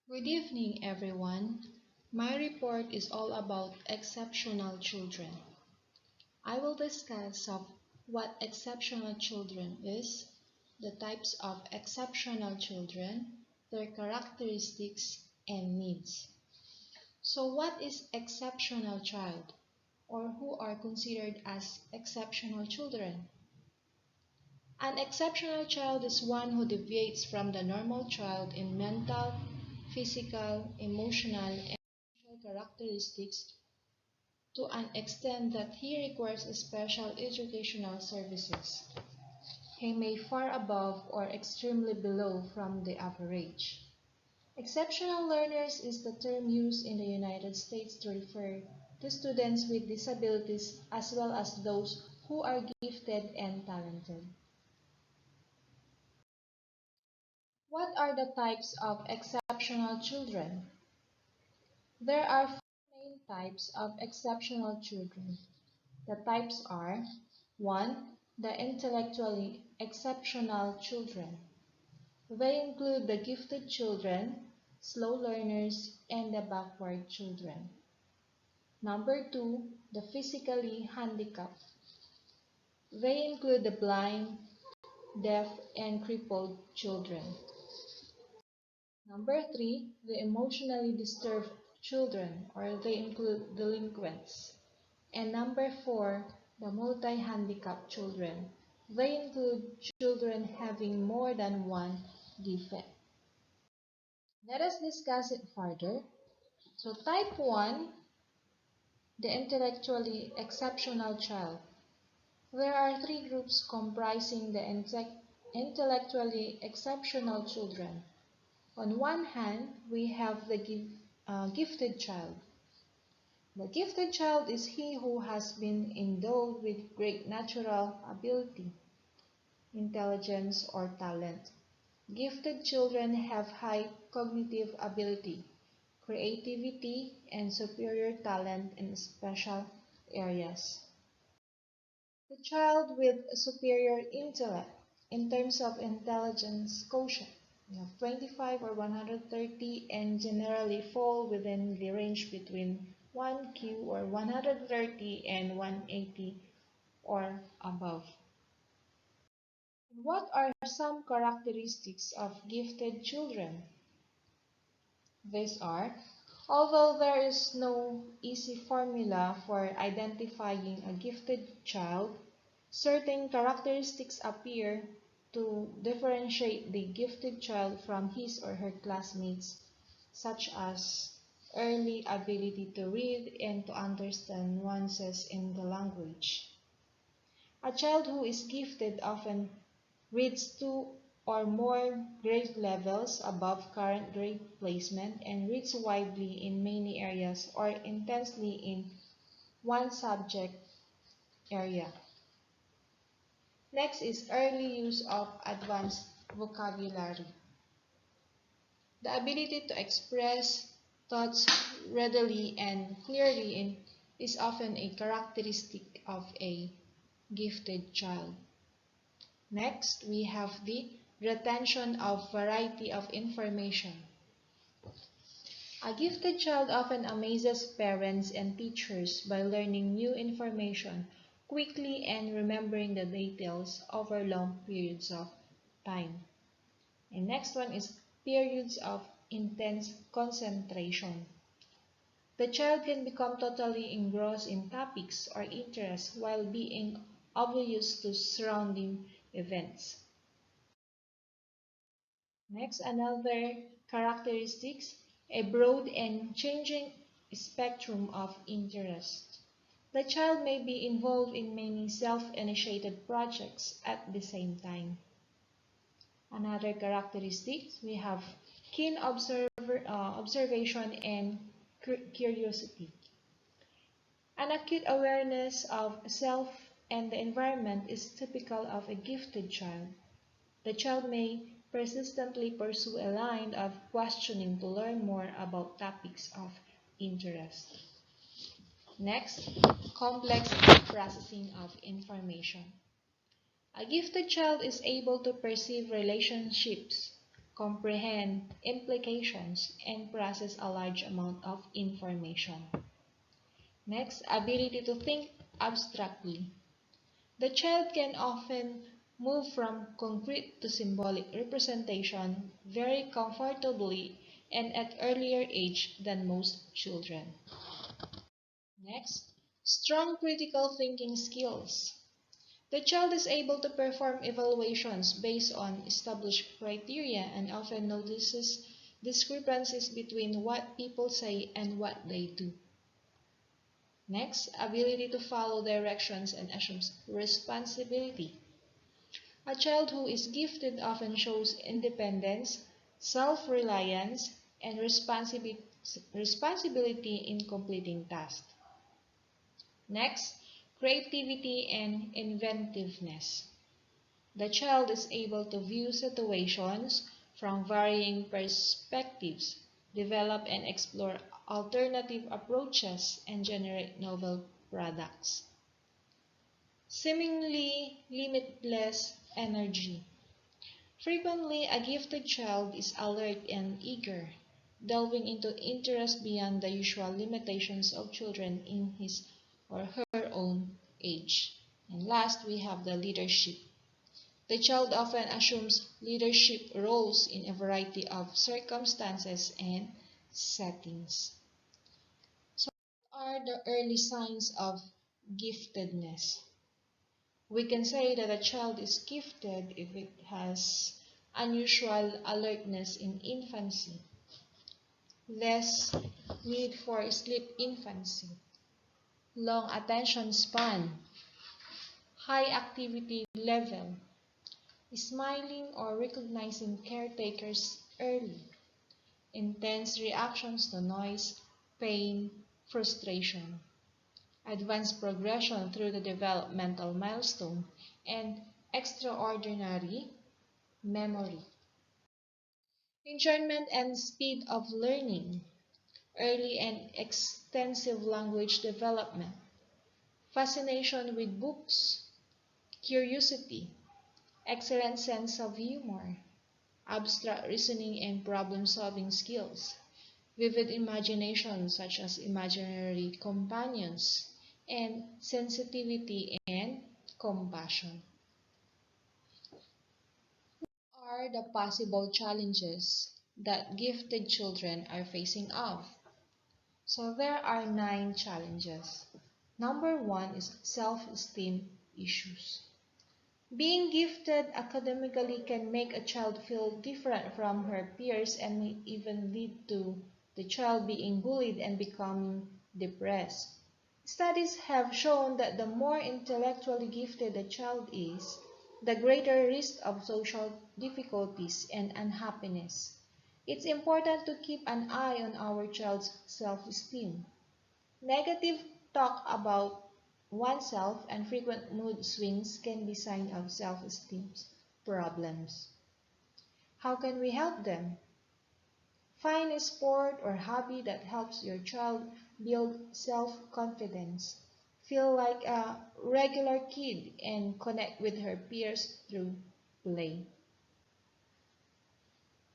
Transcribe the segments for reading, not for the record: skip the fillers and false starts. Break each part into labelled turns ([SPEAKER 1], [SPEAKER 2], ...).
[SPEAKER 1] Good evening, everyone. My report is all about exceptional children. I will discuss of what exceptional children is, the types of exceptional children, their characteristics, and needs. So what is exceptional child, or who are considered as exceptional children? An exceptional child is one who deviates from the normal child in mental, physical, emotional, and social characteristics to an extent that he requires special educational services. He may far above or extremely below from the average. Exceptional learners is the term used in the United States to refer to students with disabilities as well as those who are gifted and talented. What are the types of exceptional children? There are four main types of exceptional children. The types are 1. The intellectually exceptional children. They include the gifted children, slow learners, and the backward children. Number 2. The physically handicapped. They include the blind, deaf, and crippled children. Number 3, the emotionally disturbed children, or they include delinquents. And number 4, the multi-handicapped children. They include children having more than one defect. Let us discuss it further. So type 1, the intellectually exceptional child. There are three groups comprising the intellectually exceptional children. On one hand, we have the gifted child. The gifted child is he who has been endowed with great natural ability, intelligence, or talent. Gifted children have high cognitive ability, creativity, and superior talent in special areas. The child with superior intellect in terms of intelligence quotient. We have 25 or 130 and generally fall within the range between 1Q or 130 and 180 or above. What are some characteristics of gifted children? These are, although there is no easy formula for identifying a gifted child, certain characteristics appear to differentiate the gifted child from his or her classmates, such as early ability to read and to understand nuances in the language. A child who is gifted often reads two or more grade levels above current grade placement and reads widely in many areas or intensely in one subject area. Next is early use of advanced vocabulary. The ability to express thoughts readily and clearly is often a characteristic of a gifted child. Next, we have the retention of variety of information. A gifted child often amazes parents and teachers by learning new information quickly and remembering the details over long periods of time. And next one is periods of intense concentration. The child can become totally engrossed in topics or interests while being oblivious to surrounding events. Next, another characteristics, a broad and changing spectrum of interest. The child may be involved in many self-initiated projects at the same time. Another characteristics, we have keen observation and curiosity. An acute awareness of self and the environment is typical of a gifted child. The child may persistently pursue a line of questioning to learn more about topics of interest. Next, complex processing of information. A gifted child is able to perceive relationships, comprehend implications, and process a large amount of information. Next, ability to think abstractly. The child can often move from concrete to symbolic representation very comfortably and at earlier age than most children. Next, strong critical thinking skills. The child is able to perform evaluations based on established criteria and often notices discrepancies between what people say and what they do. Next, ability to follow directions and assumes responsibility. A child who is gifted often shows independence, self-reliance, and responsibility in completing tasks. Next, creativity and inventiveness. The child is able to view situations from varying perspectives, develop and explore alternative approaches, and generate novel products. Seemingly limitless energy. Frequently, a gifted child is alert and eager, delving into interests beyond the usual limitations of children in his or her own age. And last, we have the leadership. The child often assumes leadership roles in a variety of circumstances and settings. So, what are the early signs of giftedness? We can say that a child is gifted if it has unusual alertness in infancy, less need for sleep infancy, long attention span, high activity level, smiling or recognizing caretakers early, intense reactions to noise, pain, frustration, advanced progression through the developmental milestone, and extraordinary memory. Enjoyment and speed of learning, early and extensive language development, fascination with books, curiosity, excellent sense of humor, abstract reasoning and problem-solving skills, vivid imagination such as imaginary companions, and sensitivity and compassion. What are the possible challenges that gifted children are facing off? So there are 9 challenges. Number 1 is self-esteem issues. Being gifted academically can make a child feel different from her peers and may even lead to the child being bullied and becoming depressed. Studies have shown that the more intellectually gifted a child is, the greater risk of social difficulties and unhappiness. It's important to keep an eye on our child's self-esteem. Negative talk about oneself and frequent mood swings can be signs of self-esteem problems. How can we help them? Find a sport or hobby that helps your child build self-confidence, feel like a regular kid, and connect with her peers through play.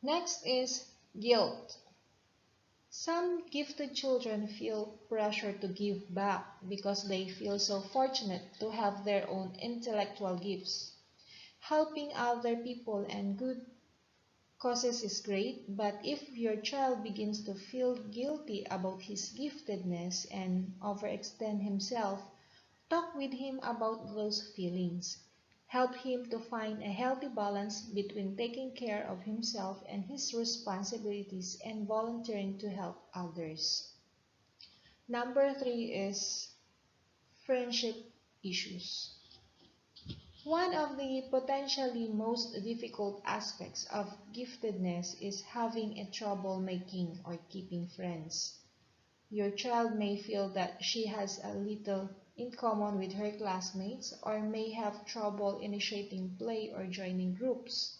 [SPEAKER 1] Next is guilt. Some gifted children feel pressure to give back because they feel so fortunate to have their own intellectual gifts. Helping other people and good causes is great, but if your child begins to feel guilty about his giftedness and overextend himself, talk with him about those feelings. Help him to find a healthy balance between taking care of himself and his responsibilities and volunteering to help others. Number 3 is friendship issues. One of the potentially most difficult aspects of giftedness is having a trouble making or keeping friends. Your child may feel that she has a little in common with her classmates or may have trouble initiating play or joining groups.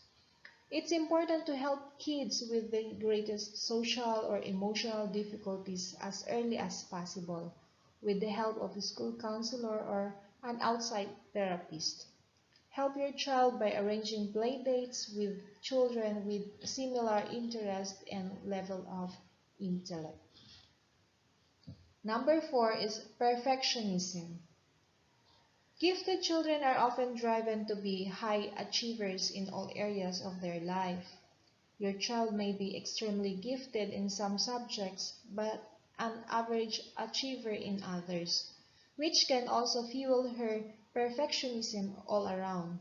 [SPEAKER 1] It's important to help kids with the greatest social or emotional difficulties as early as possible with the help of a school counselor or an outside therapist. Help your child by arranging play dates with children with similar interest and level of intellect. Number 4 is perfectionism. Gifted children are often driven to be high achievers in all areas of their life. Your child may be extremely gifted in some subjects, but an average achiever in others, which can also fuel her perfectionism all around.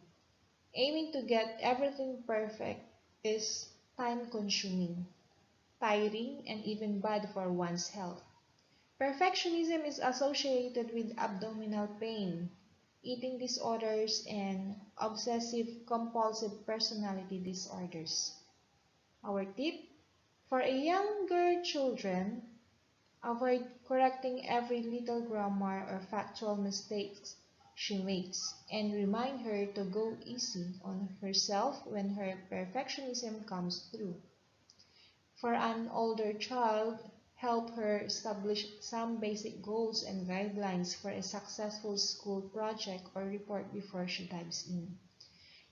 [SPEAKER 1] Aiming to get everything perfect is time-consuming, tiring, and even bad for one's health. Perfectionism is associated with abdominal pain, eating disorders, and obsessive-compulsive personality disorders. Our tip: for a younger children, avoid correcting every little grammar or factual mistakes she makes, and remind her to go easy on herself when her perfectionism comes through. For an older child, help her establish some basic goals and guidelines for a successful school project or report before she dives in.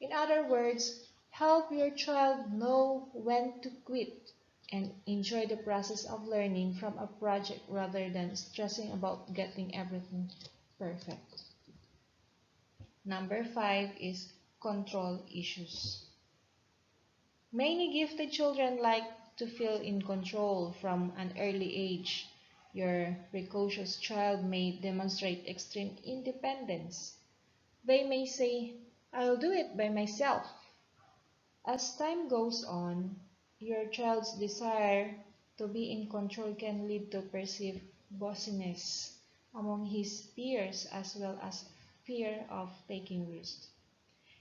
[SPEAKER 1] In other words, help your child know when to quit and enjoy the process of learning from a project rather than stressing about getting everything perfect. Number 5 is control issues. Many gifted children like to feel in control from an early age. Your precocious child may demonstrate extreme independence. They may say, "I'll do it by myself." As time goes on, your child's desire to be in control can lead to perceived bossiness among his peers as well as fear of taking risks.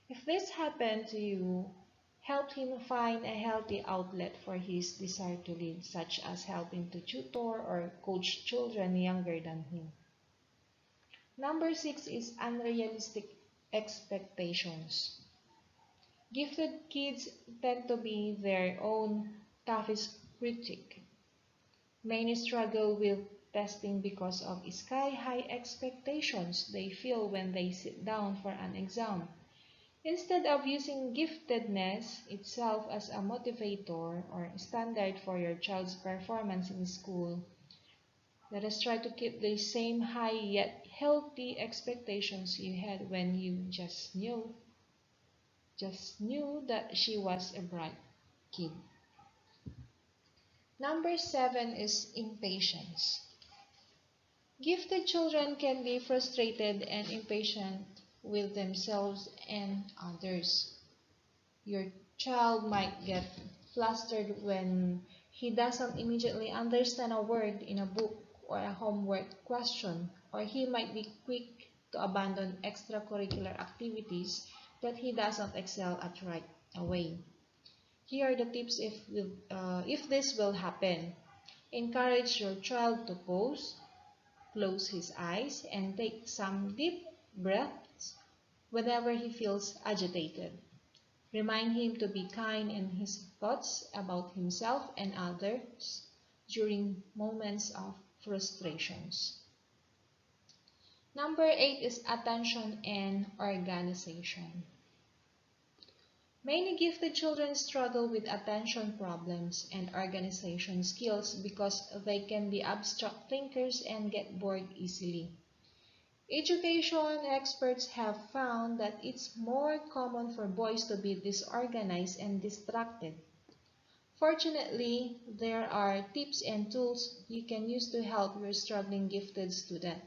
[SPEAKER 1] If this happened to you, help him find a healthy outlet for his desire to lead, such as helping to tutor or coach children younger than him. Number 6 is unrealistic expectations. Gifted kids tend to be their own toughest critic. Many struggle with testing because of sky-high expectations they feel when they sit down for an exam. Instead of using giftedness itself as a motivator or standard for your child's performance in school, let us try to keep the same high yet healthy expectations you had when you just knew that she was a bright kid. Number 7 is impatience. Gifted children can be frustrated and impatient with themselves and others. Your child might get flustered when he doesn't immediately understand a word in a book or a homework question, or he might be quick to abandon extracurricular activities that he doesn't excel at right away. Here are the tips if this will happen. Encourage your child to pause, close his eyes, and take some deep breaths whenever he feels agitated. Remind him to be kind in his thoughts about himself and others during moments of frustrations. Number 8 is attention and organization. Many gifted children struggle with attention problems and organization skills because they can be abstract thinkers and get bored easily. Education experts have found that it's more common for boys to be disorganized and distracted. Fortunately, there are tips and tools you can use to help your struggling gifted student.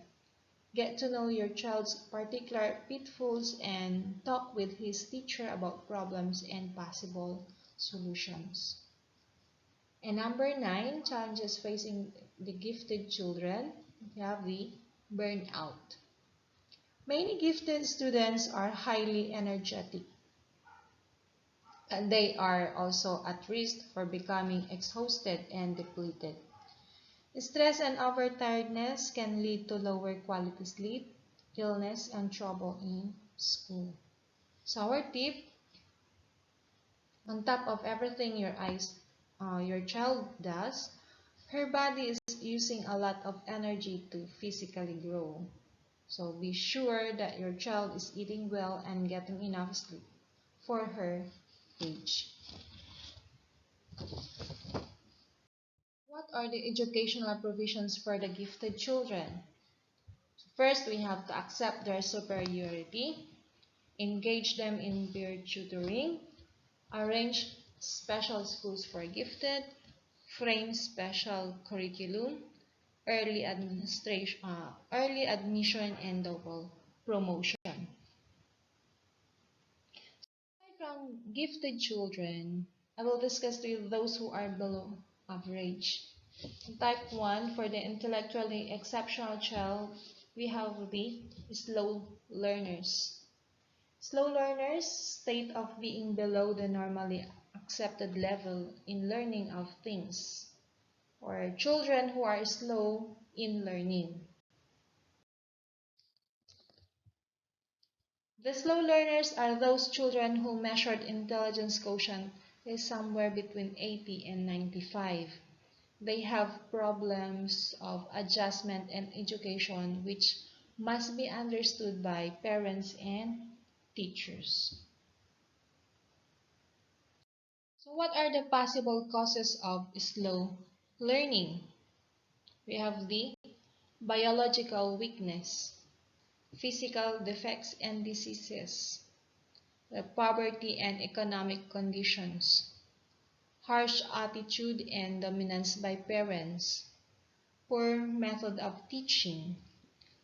[SPEAKER 1] Get to know your child's particular pitfalls and talk with his teacher about problems and possible solutions. And number 9, challenges facing the gifted children. We have the burnout. Many gifted students are highly energetic, and they are also at risk for becoming exhausted and depleted. Stress and overtiredness can lead to lower quality sleep, illness, and trouble in school. So our tip: on top of everything your child does, her body is using a lot of energy to physically grow. So be sure that your child is eating well and getting enough sleep for her age. What are the educational provisions for the gifted children? First, we have to accept their superiority, engage them in peer tutoring, arrange special schools for gifted, frame special curriculum, early admission, and double promotion. From gifted children, I will discuss to you those who are below average. Type 1, for the intellectually exceptional child, we have the slow learners. Slow learners, state of being below the normally accepted level in learning of things, or children who are slow in learning. The slow learners are those children who measured intelligence quotient is somewhere between 80 and 95. They have problems of adjustment and education which must be understood by parents and teachers. So what are the possible causes of slow learning? We have the biological weakness, physical defects and diseases, the poverty and economic conditions, harsh attitude and dominance by parents, poor method of teaching,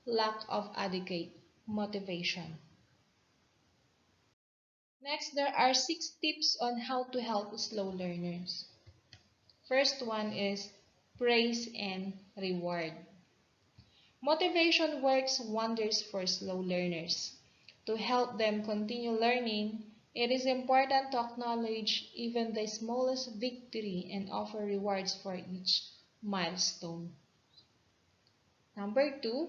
[SPEAKER 1] lack of adequate motivation. Next, there are 6 tips on how to help slow learners. First one is praise and reward. Motivation works wonders for slow learners. To help them continue learning, it is important to acknowledge even the smallest victory and offer rewards for each milestone. Number 2,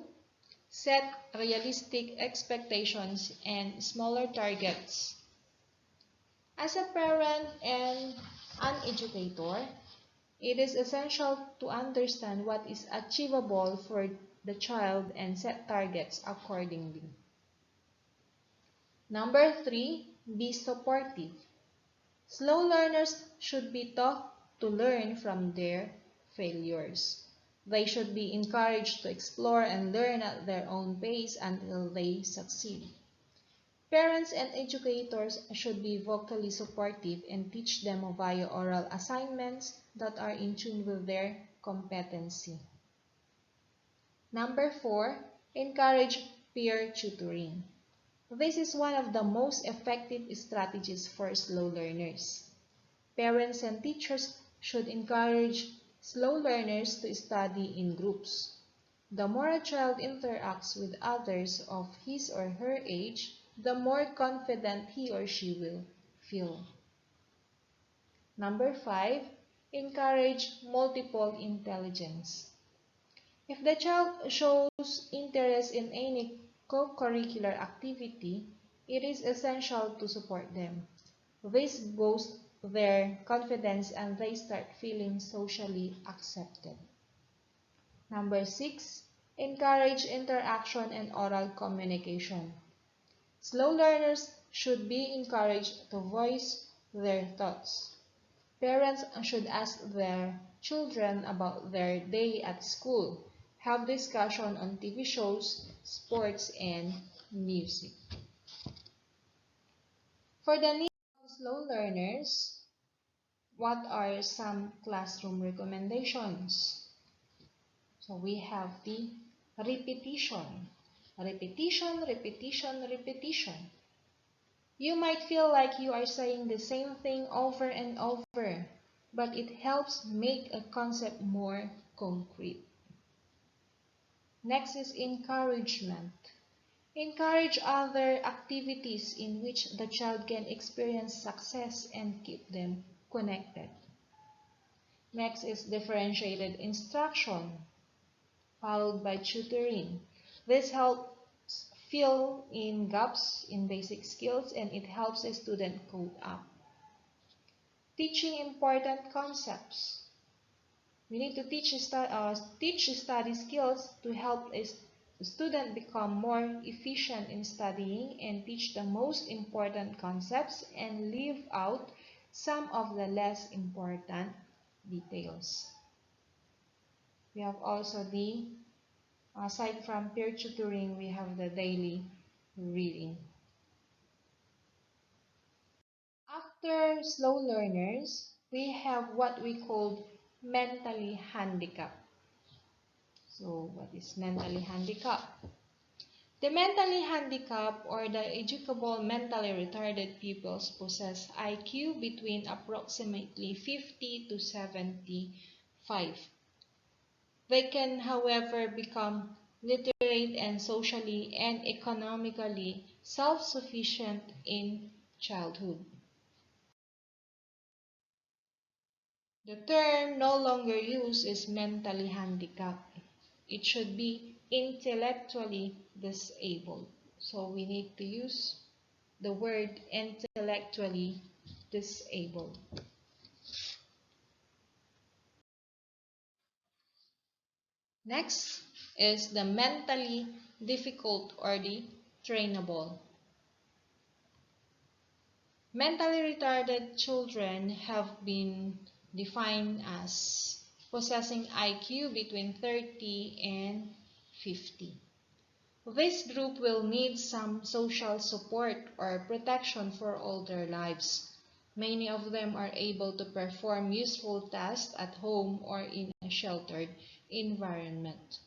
[SPEAKER 1] set realistic expectations and smaller targets. As a parent and an educator, it is essential to understand what is achievable for the child and set targets accordingly. Number 3, be supportive. Slow learners should be taught to learn from their failures. They should be encouraged to explore and learn at their own pace until they succeed. Parents and educators should be vocally supportive and teach them via oral assignments that are in tune with their competency. Number 4, encourage peer tutoring. This is one of the most effective strategies for slow learners. Parents and teachers should encourage slow learners to study in groups. The more a child interacts with others of his or her age, the more confident he or she will feel. Number 5, encourage multiple intelligence. If the child shows interest in any co-curricular activity, it is essential to support them. This boosts their confidence and they start feeling socially accepted. Number 6, encourage interaction and oral communication. Slow learners should be encouraged to voice their thoughts. Parents should ask their children about their day at school, have discussion on TV shows, sports, and music. For the needs of slow learners, what are some classroom recommendations? So we have the repetition. Repetition, repetition, repetition. You might feel like you are saying the same thing over and over, but it helps make a concept more concrete. Next is encouragement. Encourage other activities in which the child can experience success and keep them connected. Next is differentiated instruction, followed by tutoring. This helps fill in gaps in basic skills and it helps a student cope up. Teaching important concepts. We need to teach study skills to help student become more efficient in studying and teach the most important concepts and leave out some of the less important details. We have also aside from peer tutoring, we have the daily reading. After slow learners, we have what we call mentally handicapped. So, what is mentally handicapped? The mentally handicapped or the educable mentally retarded pupils possess IQ between approximately 50 to 75. They can, however, become literate and socially and economically self-sufficient in childhood. The term no longer used is mentally handicapped. It should be intellectually disabled. So we need to use the word intellectually disabled. Next is the mentally difficult or the trainable. Mentally retarded children have been defined as possessing IQ between 30 and 50. This group will need some social support or protection for all their lives. Many of them are able to perform useful tasks at home or in a sheltered environment.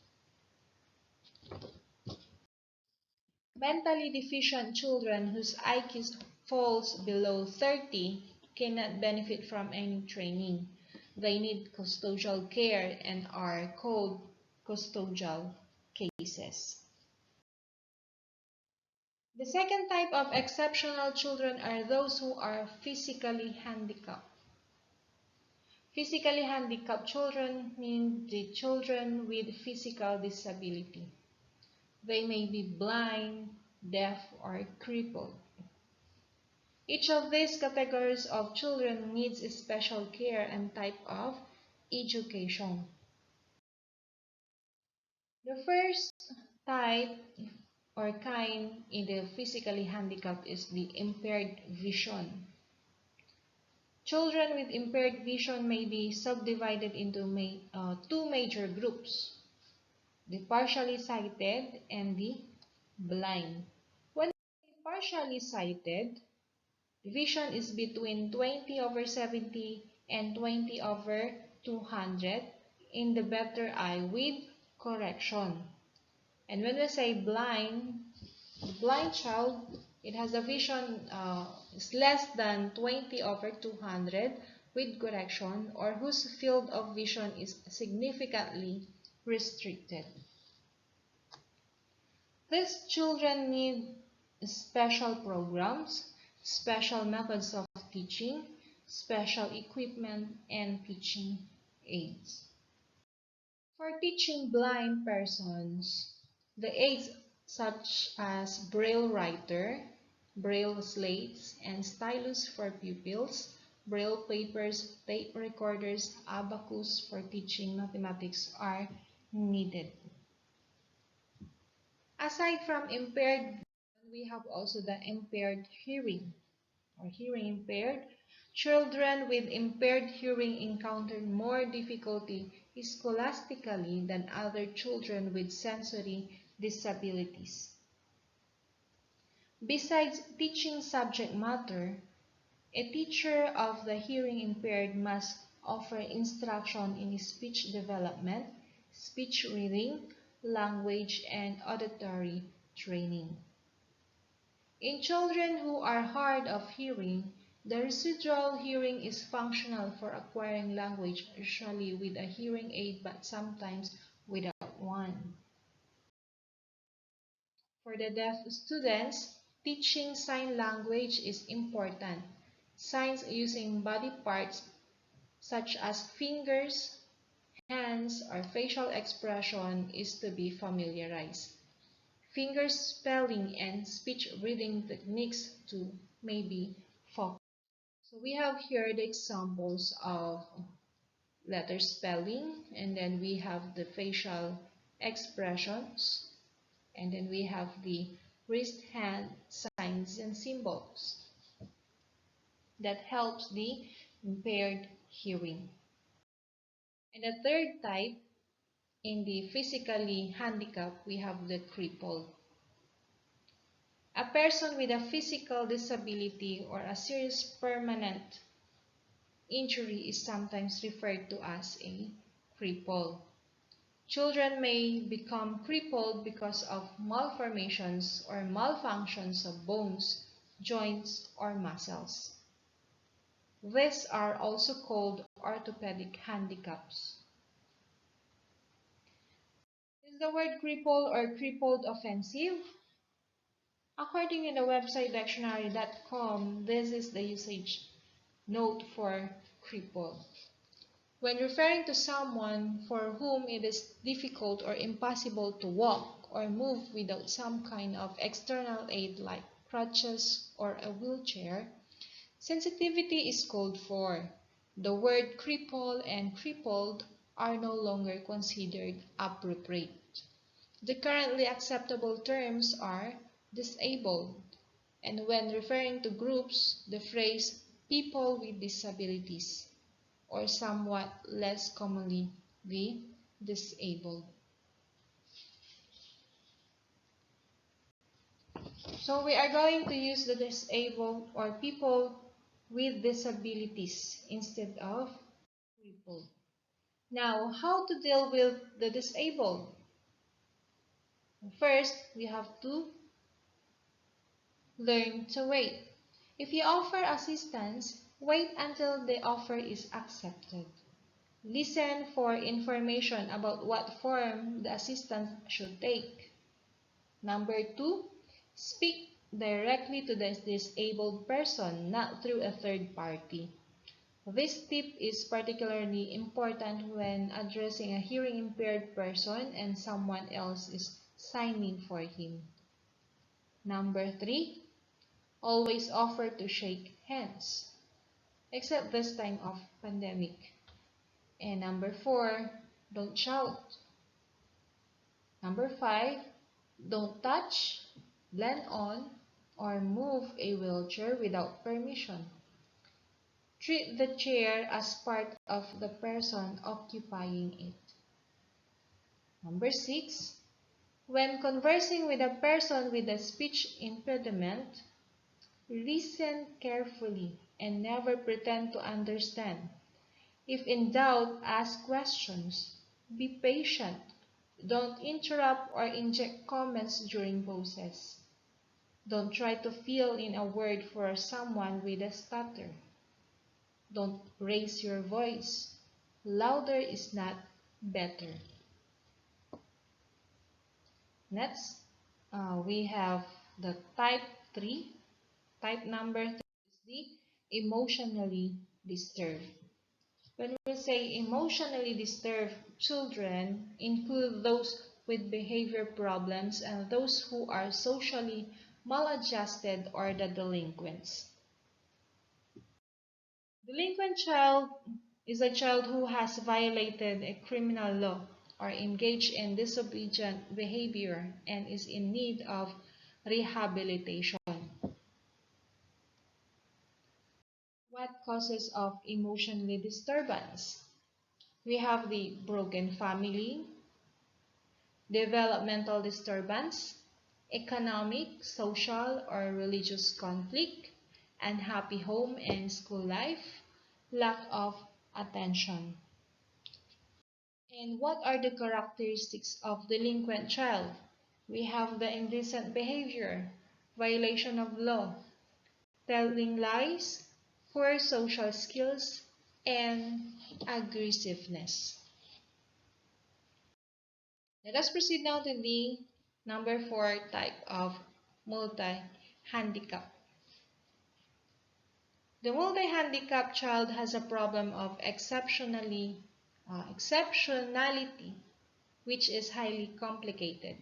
[SPEAKER 1] Mentally deficient children whose IQ falls below 30 cannot benefit from any training. They need custodial care and are called custodial cases. The second type of exceptional children are those who are physically handicapped. Physically handicapped children mean the children with physical disability. They may be blind, deaf, or crippled. Each of these categories of children needs special care and type of education. The first type or kind in the physically handicapped is the impaired vision. Children with impaired vision may be subdivided into two major groups, the partially sighted and the blind. When partially sighted, vision is between 20/70 and 20/200 in the better eye with correction. And when we say blind, the blind child, it has a vision is less than 20/200 with correction, or whose field of vision is significantly restricted. These children need special programs, special methods of teaching, special equipment, and teaching aids. For teaching blind persons, the aids such as braille writer, braille slates, and stylus for pupils, braille papers, tape recorders, abacus for teaching mathematics are needed. Aside from impaired, we have also the impaired hearing or hearing impaired. Children with impaired hearing encounter more difficulty scholastically than other children with sensory disabilities. Besides teaching subject matter, a teacher of the hearing impaired must offer instruction in speech development, speech reading, language, and auditory training. In children who are hard of hearing, the residual hearing is functional for acquiring language, usually with a hearing aid but sometimes without one. For the deaf students, teaching sign language is important. Signs using body parts such as fingers, hands, or facial expression is to be familiarized. Finger spelling and speech reading techniques too may be focused. So we have here the examples of letter spelling, and then we have the facial expressions. And then we have the wrist hand signs and symbols that helps the impaired hearing. And the third type, in the physically handicapped, we have the crippled. A person with a physical disability or a serious permanent injury is sometimes referred to as a cripple. Children may become crippled because of malformations or malfunctions of bones, joints, or muscles. These are also called orthopedic handicaps. Is the word cripple or crippled offensive? According to the website dictionary.com, this is the usage note for cripple. When referring to someone for whom it is difficult or impossible to walk or move without some kind of external aid like crutches or a wheelchair, sensitivity is called for. The word cripple and crippled are no longer considered appropriate. The currently acceptable terms are disabled, and when referring to groups, the phrase people with disabilities, or somewhat less commonly, the disabled. So we are going to use the disabled or people with disabilities instead of crippled. Now, how to deal with the disabled? First, we have to learn to wait. If you offer assistance, wait until the offer is accepted. Listen for information about what form the assistance should take. Number 2, speak directly to the disabled person, not through a third party. This tip is particularly important when addressing a hearing impaired person and someone else is signing for him. Number 3, always offer to shake hands, except this time of pandemic. And number 4, don't shout. Number 5, don't touch, lean on, or move a wheelchair without permission. Treat the chair as part of the person occupying it. Number 6, when conversing with a person with a speech impediment, listen carefully and never pretend to understand. If in doubt, ask questions. Be patient. Don't interrupt or inject comments during pauses. Don't try to fill in a word for someone with a stutter. Don't raise your voice. Louder is not better. Next, we have the type 3. Type number 3 is the emotionally disturbed. When we say emotionally disturbed, children include those with behavior problems and those who are socially maladjusted or the delinquents. Delinquent child is a child who has violated a criminal law or engaged in disobedient behavior and is in need of rehabilitation. What causes of emotionally disturbance? We have the broken family, developmental disturbance, economic, social, or religious conflict, unhappy home and school life, lack of attention. And what are the characteristics of delinquent child? We have the indecent behavior, violation of law, telling lies, poor social skills, and aggressiveness. Let us proceed now to the number 4 type of multi-handicap. The multi-handicapped child has a problem of exceptionality, which is highly complicated.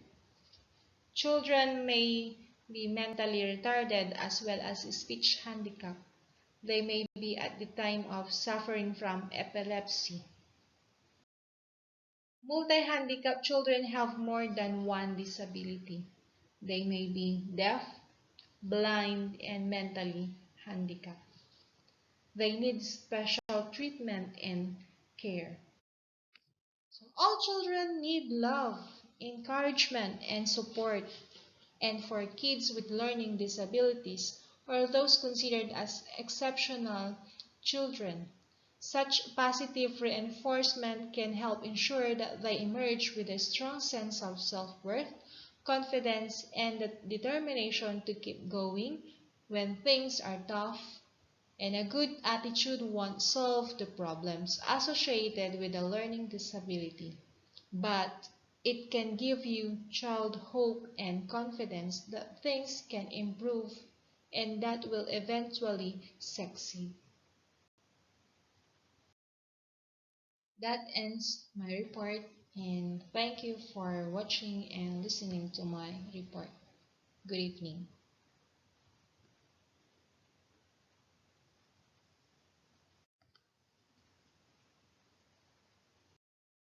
[SPEAKER 1] Children may be mentally retarded as well as speech handicap. They may be at the time of suffering from epilepsy. Multi-handicapped children have more than one disability. They may be deaf, blind, and mentally handicapped. They need special treatment and care. So all children need love, encouragement, and support. And for kids with learning disabilities or those considered as exceptional children, such positive reinforcement can help ensure that they emerge with a strong sense of self-worth, confidence, and the determination to keep going when things are tough, and a good attitude won't solve the problems associated with a learning disability, but it can give you child hope and confidence that things can improve and that will eventually succeed. That ends my report, and thank you for watching and listening to my report. Good evening.